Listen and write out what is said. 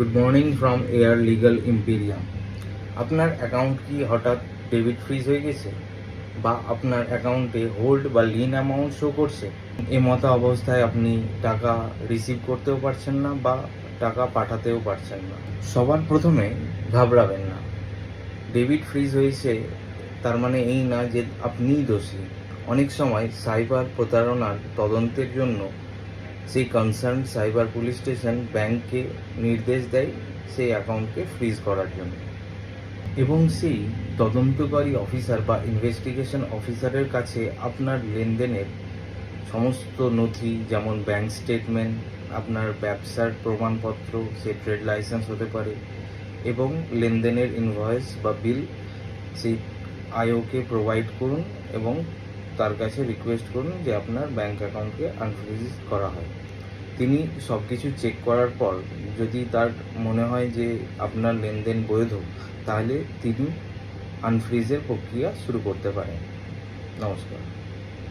Good morning from air legal imperium. আপনার account কি হঠাৎ ডেবিট ফ্রিজ হয়ে গেছে, বা আপনার অ্যাকাউন্টে হোল্ড বা লিন অ্যামাউন্ট শো করছে? মতো অবস্থায় আপনি টাকা রিসিভ করতেও পারছেন না বা টাকা পাঠাতেও পারছেন না। সবার প্রথমে ঘাবড়াবেন না। ডেবিট ফ্রিজ হয়েছে তার মানে এই না যে আপনিই দোষী। অনেক সময় সাইবার প্রতারণার তদন্তের জন্য সেই কনসার্ন সাইবার পুলিশ স্টেশন ব্যাংককে নির্দেশ দেয় সেই অ্যাকাউন্টকে ফ্রিজ করার জন্য, এবং সেই তদন্তকারী অফিসার বা ইনভেস্টিগেশন অফিসারের কাছে আপনার লেনদেনের সমস্ত নথি, যেমন ব্যাংক স্টেটমেন্ট, আপনার ব্যবসার প্রমাণপত্র, সে ট্রেড লাইসেন্স হতে পারে, এবং লেনদেনের ইনভয়েস বা বিল, সেই আইওকে প্রোভাইড করুন এবং তার কাছে রিকোয়েস্ট করুন যে আপনার ব্যাংক অ্যাকাউন্টকে আনফ্রিজ করা হয়। তিনি সব কিছু চেক করার পর যদি তার মনে হয় যে আপনার লেনদেন বৈধ, তাহলে তিনি আনফ্রিজের প্রক্রিয়া শুরু করতে পারেন। নমস্কার।